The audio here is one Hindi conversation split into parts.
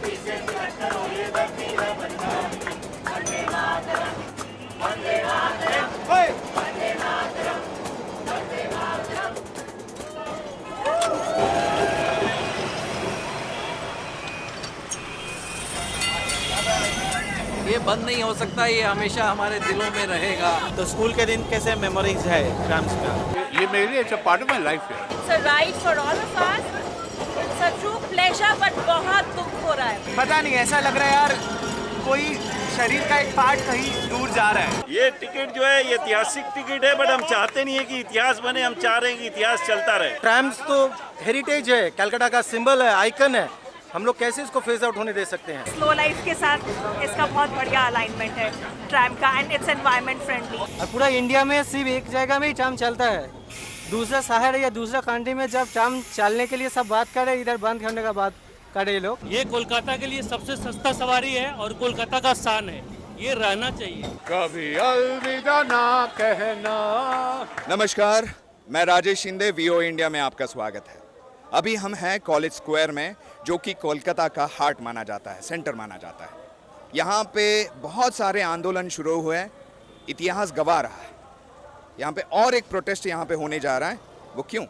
ये बंद नहीं हो सकता, ये हमेशा हमारे दिलों में रहेगा। तो स्कूल के दिन कैसे मेमोरीज है ट्राम्स का? ये मेरे लिए it's a part of my life है। It's a ride for all of us. It's a true pleasure, but बहुत दुख हो रहा है। पता नहीं, ऐसा लग रहा है यार कोई शरीर का एक पार्ट कहीं दूर जा रहा है। ये टिकट जो है ये ऐतिहासिक टिकट है, बट हम चाहते नहीं है कि इतिहास बने, हम चाह रहे हैं कि इतिहास चलता रहे। ट्राम्स तो हेरिटेज है, कलकत्ता का सिंबल है, आइकन है। हम लोग कैसे इसको फेज आउट होने दे सकते हैं? स्लो लाइफ के साथ इसका बहुत बढ़िया अलाइनमेंट है ट्रैम का, एंड इट्स एनवायरमेंट फ्रेंडली। और पूरा इंडिया में सिर्फ एक जगह में ही ट्राम चलता है। दूसरा शहर या दूसरा कंट्री में जब ट्राम चलने के लिए सब बात करे, इधर बंद करने का बात करे ये लोग। ये कोलकाता के लिए सबसे सस्ता सवारी है और कोलकाता का शान है, ये रहना चाहिए। कभी अलविदा ना कहना। नमस्कार, मैं राजेश शिंदे, वीओ इंडिया में आपका स्वागत है। अभी हम हैं कॉलेज स्क्वायर में, जो कि कोलकाता का हार्ट माना जाता है, सेंटर माना जाता है। यहाँ पे बहुत सारे आंदोलन शुरू हुए हैं, इतिहास गवा रहा है। यहाँ पे और एक प्रोटेस्ट यहाँ पे होने जा रहा है। वो क्यों?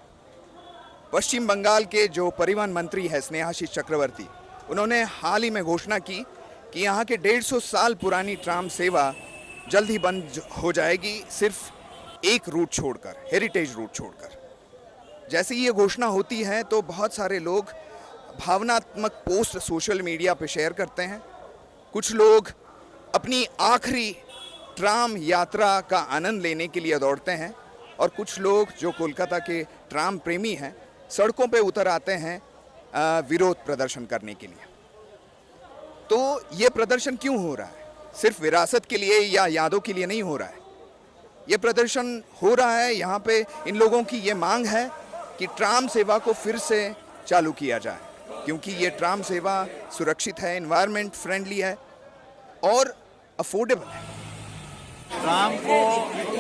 पश्चिम बंगाल के जो परिवहन मंत्री है स्नेहाशीष चक्रवर्ती, उन्होंने हाल ही में घोषणा की कि यहाँ के 150 साल पुरानी ट्राम सेवा जल्द ही बंद हो जाएगी, सिर्फ एक रूट छोड़कर, हेरिटेज रूट छोड़कर। जैसे ही ये घोषणा होती है तो बहुत सारे लोग भावनात्मक पोस्ट सोशल मीडिया पे शेयर करते हैं। कुछ लोग अपनी आखिरी ट्राम यात्रा का आनंद लेने के लिए दौड़ते हैं, और कुछ लोग जो कोलकाता के ट्राम प्रेमी हैं सड़कों पे उतर आते हैं विरोध प्रदर्शन करने के लिए। तो ये प्रदर्शन क्यों हो रहा है? सिर्फ विरासत के लिए या यादों के लिए नहीं हो रहा है। ये प्रदर्शन हो रहा है, यहाँ पे इन लोगों की ये मांग है कि ट्राम सेवा को फिर से चालू किया जाए, क्योंकि ये ट्राम सेवा सुरक्षित है, एनवायरनमेंट फ्रेंडली है और अफोर्डेबल है। ट्राम को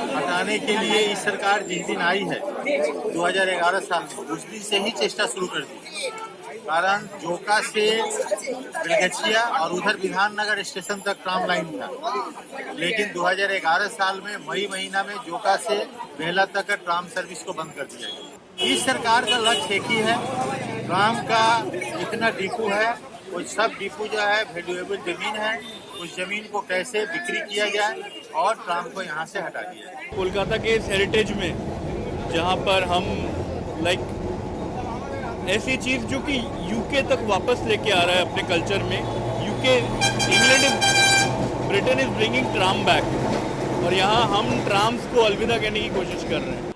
हटाने के लिए इस सरकार जिस दिन आई है 2011 साल में, उस दिन से ही चेष्टा शुरू कर दी। कारण जोका से बेलगछिया और उधर विधाननगर स्टेशन तक ट्राम लाइन था, लेकिन 2011 साल में मई महीना में जोका से बेला तक का ट्राम सर्विस को बंद कर दिया गया। इस सरकार का लक्ष्य एक ही है, ट्राम का जितना डिपो है वो सब डिपो जो है वैल्यूएबल जमीन है, उस जमीन को कैसे बिक्री किया जाए और ट्राम को यहाँ से हटा दिया जाए। कोलकाता के इस हेरिटेज में जहाँ पर हम ऐसी चीज़ जो कि यूके तक वापस लेके आ रहा है अपने कल्चर में, Britain is bringing tram back, और यहाँ हम ट्राम्स को अलविदा कहने की कोशिश कर रहे हैं।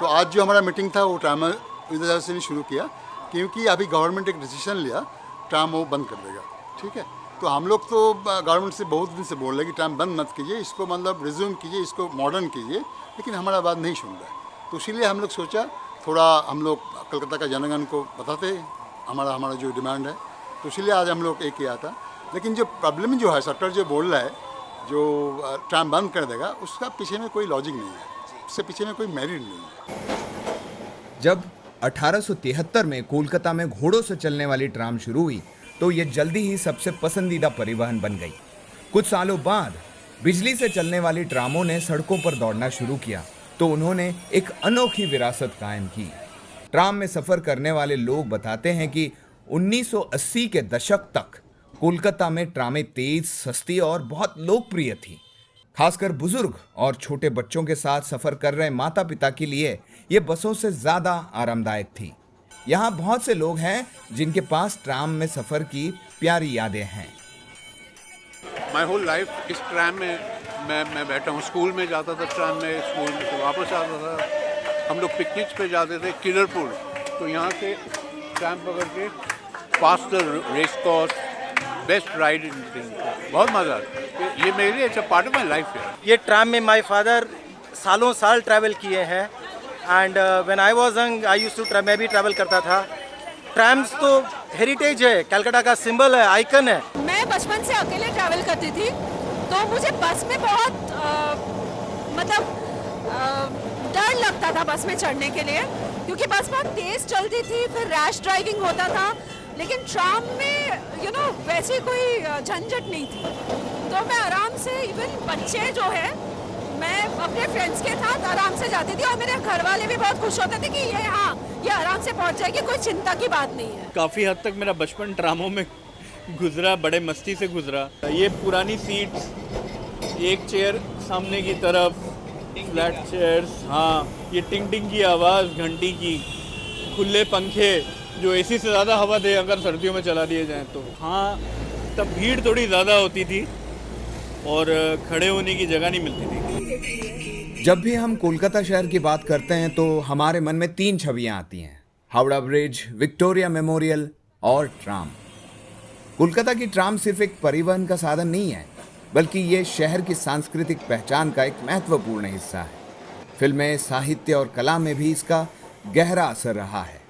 तो आज जो हमारा मीटिंग था वो ट्राम इस वजह से नहीं शुरू किया, क्योंकि अभी गवर्नमेंट एक डिसीजन लिया, ट्राम वो बंद कर देगा। ठीक है, तो हम लोग तो गवर्नमेंट से बहुत दिन से बोल रहे हैं कि ट्राम बंद मत कीजिए, इसको मतलब रिज्यूम कीजिए, इसको मॉडर्न कीजिए, लेकिन हमारा बात नहीं सुन रहा है। तो इसीलिए हम लोग सोचा थोड़ा हम लोग कलकत्ता का जनगण को बताते हमारा जो डिमांड है, तो इसीलिए आज हम लोग एक किया था। लेकिन जो प्रॉब्लम जो है, सरकार जो बोल रहा है जो ट्राम बंद कर देगा, उसका पीछे में कोई लॉजिक नहीं है, उसके पीछे में कोई मेरिट नहीं है। जब 1873 में कोलकाता में घोड़ों से चलने वाली ट्राम शुरू हुई तो ये जल्दी ही सबसे पसंदीदा परिवहन बन गई। कुछ सालों बाद बिजली से चलने वाली ट्रामों ने सड़कों पर दौड़ना शुरू किया तो उन्होंने एक अनोखी विरासत कायम की। ट्राम में सफर करने वाले लोग बताते हैं कि 1980 के दशक तक कोलकाता में ट्रामें तेज, सस्ती और बहुत लोकप्रिय थी। खासकर बुजुर्ग और छोटे बच्चों के साथ सफर कर रहे माता पिता के लिए ये बसों से ज्यादा आरामदायक थी। यहाँ बहुत से लोग हैं जिनके पास ट्राम में सफर की प्यारी यादें हैं। माय होल लाइफ इस ट्राम में मैं बैठा हूँ। स्कूल में जाता था ट्राम में, स्कूल से वापस आता था। हम लोग पिकनिक्स पे जाते थे किलरपुर, तो यहाँ से ट्राम पकड़ के faster race course, best ride in thing, बहुत मज़ा आता है। ये मेरे लिए it's a part of my life है। ये ट्राम में माय फादर सालों साल ट्रैवल किए हैं, and when I was young I used to मैं भी ट्रैवल करता था। ट्राम्स तो हेरिटेज है, कलकत्ता का सिंबल है, आइकन है। मैं बचपन से अकेले ट्रैवल करती थी, तो मुझे बस में बहुत डर लगता था बस में चढ़ने के लिए। क्योंकि बस बहुत तेज चलती थी, फिर रैश ड्राइविंग होता था, लेकिन ट्राम में वैसी कोई झंझट नहीं थी। तो मैं आराम से, इवन बच्चे जो है, मैं अपने फ्रेंड्स के साथ आराम से जाती थी और मेरे घर वाले भी बहुत खुश होते थे कि ये आराम से पहुंच जाएगी, कोई चिंता की बात नहीं है। काफ़ी हद तक मेरा बचपन ट्रामों में गुजरा, बड़े मस्ती से गुजरा। ये पुरानी सीट्स, एक चेयर सामने की तरफ, फ्लैट चेयर्स, हाँ, ये टिंग टिंग की आवाज़ घंटी की, खुले पंखे जो एसी से ज़्यादा हवा दे अगर सर्दियों में चला दिए जाएं तो। हाँ, तब भीड़ थोड़ी ज़्यादा होती थी और खड़े होने की जगह नहीं मिलती थी। जब भी हम कोलकाता शहर की बात करते हैं तो हमारे मन में 3 छवियां आती हैं: हावड़ा ब्रिज, विक्टोरिया मेमोरियल और ट्राम। कोलकाता की ट्राम सिर्फ एक परिवहन का साधन नहीं है, बल्कि ये शहर की सांस्कृतिक पहचान का एक महत्वपूर्ण हिस्सा है। फिल्में, साहित्य और कला में भी इसका गहरा असर रहा है।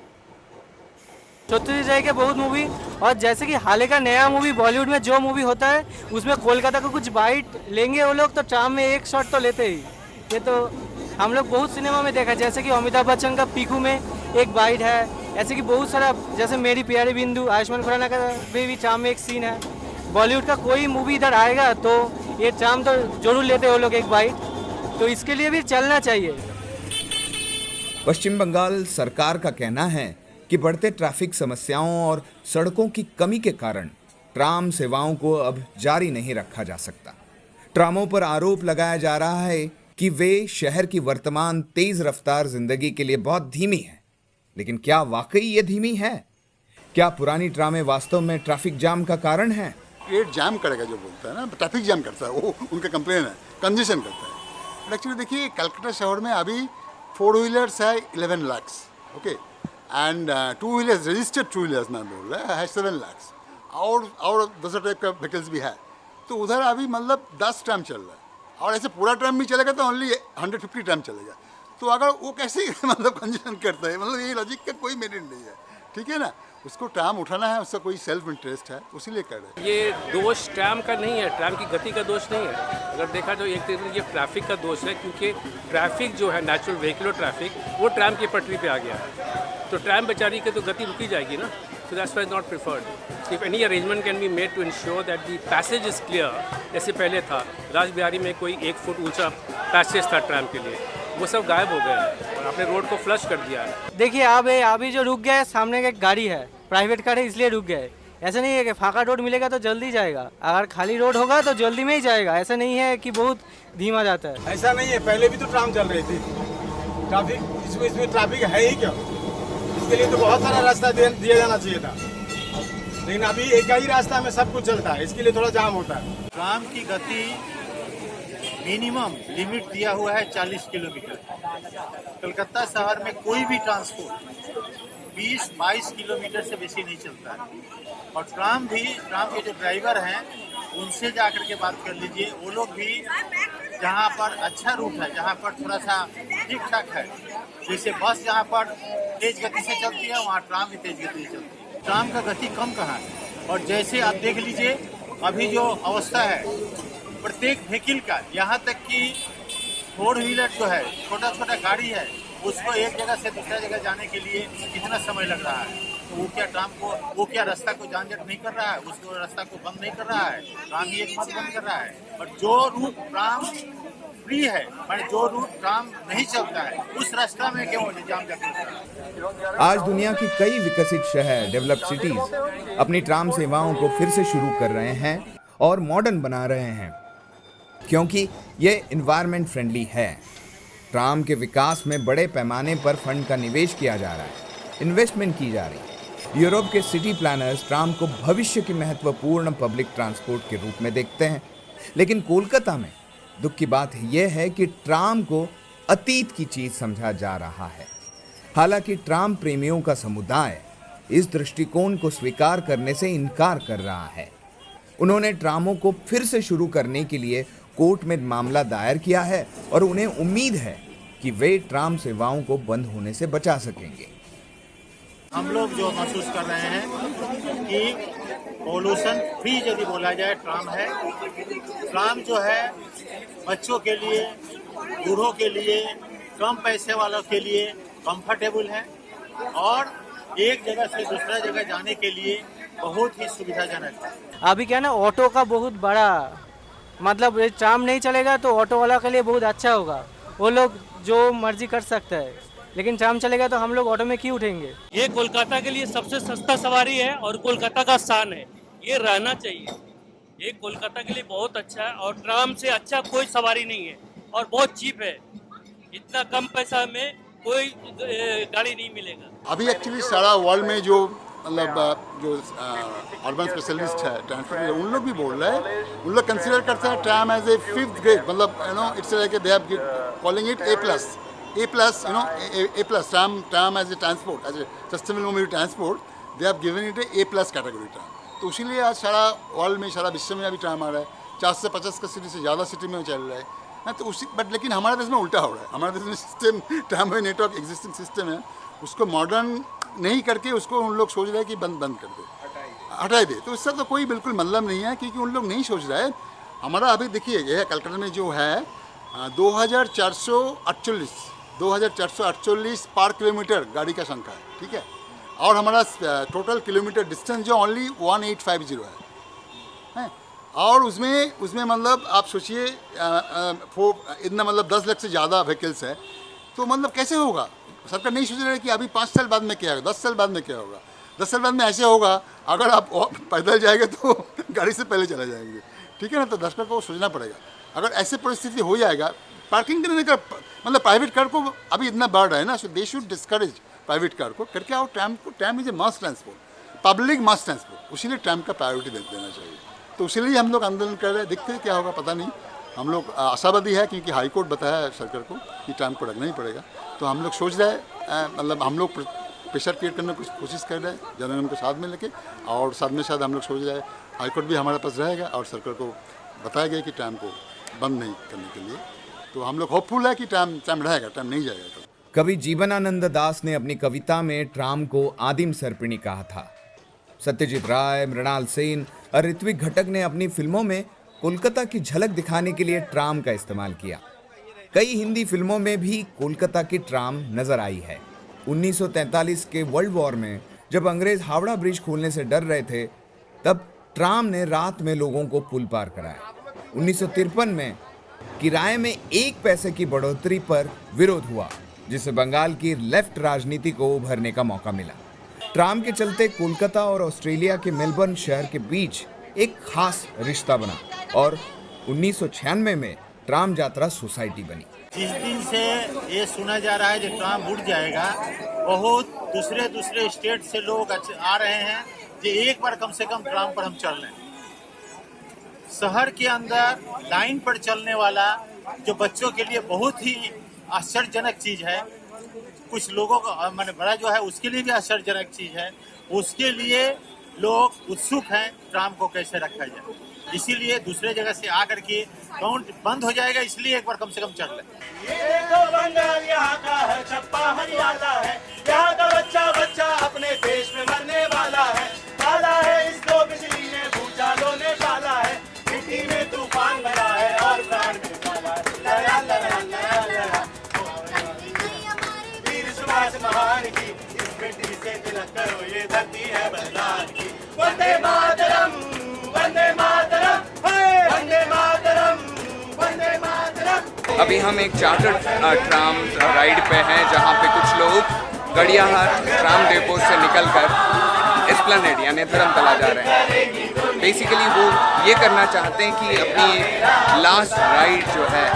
चौधरी जय के बहुत मूवी, और जैसे कि हाल का नया मूवी बॉलीवुड में जो मूवी होता है उसमें कोलकाता का कुछ बाइट लेंगे वो लोग, तो ट्राम में एक शॉट तो लेते ही। ये तो हम लोग बहुत सिनेमा में देखा, जैसे कि अमिताभ बच्चन का पीकू में एक बाइट है, ऐसे कि बहुत सारा, जैसे मेरी प्यारी बिंदु, आयुष्मान खुराना का भी ट्राम में एक सीन है। बॉलीवुड का कोई मूवी इधर आएगा तो ये ट्राम तो जरूर लेते हो लोग एक बाइट, तो इसके लिए भी चलना चाहिए। पश्चिम बंगाल सरकार का कहना है कि बढ़ते ट्रैफिक समस्याओं और सड़कों की कमी के कारण ट्राम सेवाओं को अब जारी नहीं रखा जा सकता। ट्रामों पर आरोप लगाया जा रहा है कि वे शहर की वर्तमान तेज रफ्तार जिंदगी के लिए बहुत धीमी है। लेकिन क्या वाकई ये धीमी है? क्या पुरानी ट्रामें वास्तव में ट्रैफिक जाम का कारण है? ये जाम करेगा जो बोलता है ना, ट्रैफिक जाम करता है, वो उनका कंप्लेन है, कंजेशन करता है। एक्चुअली देखिए, कलकत्ता शहर में अभी 4 व्हीलर्स है 11 lakh, okay, and 2 wheelers, registered 2 wheelers मैं बोल रहा है 7 लाख, और दूसरा टाइप का व्हीकल्स भी है। तो उधर अभी मतलब 10 ट्राम चल रहा है, और ऐसे पूरा ट्राम भी चलेगा तो ओनली 150 ट्राम चलेगा। तो अगर वो कैसे मतलब कंजेशन करता है, मतलब ये लॉजिक का कोई मेरिट नहीं है, ठीक है ना। उसको ट्राम उठाना है, उसका कोई सेल्फ इंटरेस्ट है, उसीलिए कर रहे हैं। ये दोष ट्राम का नहीं है, ट्राम की गति का दोष नहीं है। अगर देखा तो एक तरीके से ये ट्रैफिक का दोष है, क्योंकि ट्रैफिक जो है, नेचुरल व्हीकल ट्रैफिक, वो ट्राम की पटरी पे आ गया है, तो ट्राम बेचारी की तो गति रुकी जाएगी ना। So that's why it's not preferred. If any arrangement can be made to ensure that the passage is clear, जैसे पहले था, राजबिहारी में कोई 1 फुट ऊंचा पैसेज था ट्राम के लिए, वो सब गायब हो गए हैं और आपने रोड को फ्लश कर दिया है। देखिए अभी जो रुक गया है, सामने का एक गाड़ी है, प्राइवेट कार है, इसलिए रुक गया है। ऐसा नहीं है कि फाका रोड मिलेगा तो जल्दी जाएगा, अगर खाली रोड होगा तो जल्दी में ही जाएगा। ऐसा नहीं है कि बहुत धीमा जाता है, ऐसा नहीं है। पहले भी तो ट्राम चल रही थी, ट्रैफिक इसमें ट्रैफिक है ही क्या? इसके लिए तो बहुत सारा रास्ता दिया जाना चाहिए था, लेकिन अभी एक ही रास्ता में सब कुछ चलता है, इसके लिए थोड़ा जाम होता है। ट्राम की गति मिनिमम लिमिट दिया हुआ है 40 किलोमीटर। कलकत्ता शहर में कोई भी ट्रांसपोर्ट 20-22 किलोमीटर से बेसी नहीं चलता है। और ट्राम के जो ड्राइवर हैं उनसे जाकर के बात कर लीजिए, वो लोग भी जहाँ पर अच्छा रूट है, जहाँ पर थोड़ा सा ठीक ठाक है, जैसे बस जहाँ पर तेज गति से चलती है वहाँ ट्राम भी तेज गति से चलती है। ट्राम का गति कम कहाँ है। और जैसे आप देख लीजिए अभी जो अवस्था है प्रत्येक व्हीकल का, यहाँ तक कि 4 व्हीलर जो है, छोटा छोटा गाड़ी है, उसको एक जगह से दूसरा जगह जाने के लिए कितना समय लग रहा है। तो वो क्या रास्ता को जानजट नहीं कर रहा है, उसको रास्ता को बंद नहीं कर रहा है, ट्राम ही एक बात बंद कर रहा है। और जो रूट ट्राम फ्री है, माने जो रूट ट्राम नहीं चलता है, उस रास्ता में क्यों जाम जाता है। आज दुनिया की कई विकसित शहर, डेवलप्ड सिटीज अपनी ट्राम सेवाओं को फिर से शुरू कर रहे हैं और मॉडर्न बना रहे हैं, क्योंकि ये एनवायरनमेंट फ्रेंडली है। ट्राम के विकास में बड़े पैमाने पर फंड का निवेश किया जा रहा है, इन्वेस्टमेंट की जा रही है। यूरोप के सिटी प्लानर्स ट्राम को भविष्य की महत्वपूर्ण पब्लिक ट्रांसपोर्ट के रूप में देखते हैं, लेकिन कोलकाता में दुख की बात यह है कि ट्राम को अतीत की चीज समझा जा रहा है। हालांकि ट्राम प्रेमियों का समुदाय इस दृष्टिकोण को स्वीकार करने से इनकार कर रहा है। उन्होंने ट्रामों को फिर से शुरू करने के लिए कोर्ट में मामला दायर किया है और उन्हें उम्मीद है कि वे ट्राम सेवाओं को बंद होने से बचा सकेंगे। हम लोग जो महसूस कर रहे हैं कि पॉल्यूशन फ्री यदि बोला जाए ट्राम है। ट्राम जो है बच्चों के लिए, बूढ़ों के लिए, कम पैसे वालों के लिए कंफर्टेबल है और एक जगह से दूसरा जगह जाने के लिए बहुत ही सुविधाजनक है। अभी क्या ना, ऑटो का बहुत बड़ा मतलब, ये ट्राम नहीं चलेगा तो ऑटो वाला के लिए बहुत अच्छा होगा, वो लोग जो मर्जी कर सकता है, लेकिन ट्राम चलेगा तो हम लोग ऑटो में क्यों उठेंगे। ये कोलकाता के लिए सबसे सस्ता सवारी है और कोलकाता का शान है, ये रहना चाहिए। ये कोलकाता के लिए बहुत अच्छा है और ट्राम से अच्छा कोई सवारी नहीं है और बहुत चीप है, इतना कम पैसा में कोई गाड़ी नहीं मिलेगा। अभी एक्चुअली सारा वर्ल्ड में जो मतलब जो अर्बन स्पेशलिस्ट है ट्रांसपोर्ट, उन लोग भी बोल रहे हैं, उन लोग कंसिडर करते हैं tram as a 5th grade, मतलब you know it's like they are calling it A+, you know, A+, tram as a transport, as a sustainable mobility transport, they have given it a A+ category tram. तो इसीलिए आज सारा वर्ल्ड में, सारा विश्व में अभी ट्राम आ रहा है, 40 से 50 का सिटी से ज़्यादा सिटी में चल रहा है। तो उसी बट लेकिन हमारे देश में उल्टा हो रहा है। हमारे देश में system, tramway network existing system है, उसको मॉडर्न नहीं करके उसको उन लोग सोच रहे हैं कि बंद कर दे, हटा दे। तो इससे तो कोई बिल्कुल मतलब नहीं है, क्योंकि उन लोग नहीं सोच रहे हैं। हमारा अभी देखिए ये कलकत्ता में जो है 2448 पर किलोमीटर गाड़ी का संख्या है, ठीक है, और हमारा टोटल किलोमीटर डिस्टेंस जो ओनली 1850 है। और उसमें मतलब आप सोचिए इतना मतलब 10 लाख से ज़्यादा व्हीकल्स है, तो मतलब कैसे होगा। सरकार नहीं सोच रही है कि अभी 5 साल बाद में क्या होगा, 10 साल बाद में क्या होगा। 10 साल बाद में ऐसे होगा, अगर आप पैदल जाएंगे तो गाड़ी से पहले चले जाएंगे, ठीक है ना। तो दर्शकों को सोचना पड़ेगा, अगर ऐसे परिस्थिति हो जाएगा, पार्किंग करने का मतलब प्राइवेट कार को अभी इतना बढ़ रहा है ना, so they should discourage private car को, करके आओ tram is a mass transport, public mass transport, उसीलिए ट्राम का प्रायोरिटी देना चाहिए। तो उसीलिए हम लोग आंदोलन कर रहे हैं, देखते हैं क्या होगा, पता नहीं। हम लोग आशावादी है, क्योंकि हाई कोर्ट बताया है सरकार को कि ट्राम को रखना ही पड़ेगा। तो हम लोग सोच रहे हैं, मतलब हम लोग प्रेशर क्रिएट करने की कोशिश कर रहे हैं जनगण को साथ में लेके, और साथ में साथ हम लोग सोच रहे हैं हाई कोर्ट भी हमारे पास रहेगा और सरकार को बताया गया कि ट्राम को बंद नहीं करने के लिए। तो हम लोग होपफुल है कि ट्राम रहेगा, ट्राम नहीं जाएगा। कवि जीवनानंद दास ने अपनी कविता में ट्राम को आदिम सर्पिणी कहा था। सत्यजीत राय, मृणाल सेन और ऋत्विक घटक ने अपनी फिल्मों में कोलकाता की झलक दिखाने के लिए ट्राम का इस्तेमाल किया। कई हिंदी फिल्मों में भी कोलकाता की ट्राम नजर आई है। 1943 के वर्ल्ड वॉर में जब अंग्रेज हावड़ा ब्रिज खोलने से डर रहे थे, तब ट्राम ने रात में लोगों को पुल पार कराया। 1953 में किराए में 1 पैसे की बढ़ोतरी पर विरोध हुआ, जिससे बंगाल की लेफ्ट राजनीति को उभरने का मौका मिला। ट्राम के चलते कोलकाता और ऑस्ट्रेलिया के मेलबर्न शहर के बीच एक खास रिश्ता बना और 1996 में ट्राम यात्रा सोसाइटी बनी। जिस दिन से ये सुना जा रहा है कि ट्राम उड़ जाएगा, बहुत दूसरे स्टेट से लोग आ रहे हैं कि एक बार कम से कम ट्राम पर हम चल लें। शहर के अंदर लाइन पर चलने वाला जो बच्चों के लिए बहुत ही आश्चर्यजनक चीज़ है, कुछ लोगों का माने बड़ा जो है उसके लिए भी आश्चर्यजनक चीज़ है, उसके लिए लोग उत्सुक हैं ट्राम को कैसे रखा जाए। इसीलिए दूसरे जगह से आकर के काउंट बंद हो जाएगा, इसलिए एक बार कम से कम चल लें। ये तो बंगाल यहाँ का है, छप्पा हरियाणा है, यहाँ का बच्चा अपने देश में मरने वाला है। पाला है इसको बिजली ने, भूचालों ने पाला है, मिट्टी में तूफान भरा है और प्राण में पाला है। लड़ा लड़ा लड़ा लड़ा वीर सुभाष महान की, इस मिट्टी से तिलक करो, ये धरती है बलिदान की। वंदे मातरम, वंदे मातरम, वंदे मातरम, वंदे मातरम। अभी हम एक चार्टर्ड ट्राम राइड पे हैं, जहाँ पे कुछ लोग गड़ियाहाट ट्राम डेपो से निकलकर एस्प्लेनेड यानी धर्मतला जा रहे हैं। बेसिकली वो ये करना चाहते हैं कि अपनी लास्ट राइड जो है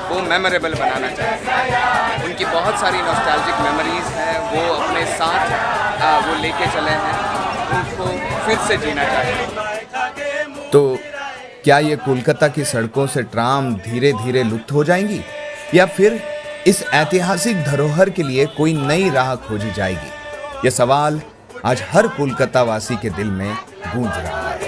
वो मेमोरेबल बनाना चाहते हैं। उनकी बहुत सारी नॉस्टैल्जिक मेमोरीज हैं, वो अपने साथ वो लेके चले हैं, उनको फिर से जीना चाहते हैं। तो क्या ये कोलकाता की सड़कों से ट्राम धीरे धीरे लुप्त हो जाएंगी, या फिर इस ऐतिहासिक धरोहर के लिए कोई नई राह खोजी जाएगी? ये सवाल आज हर कोलकाता वासी के दिल में गूंज रहा है।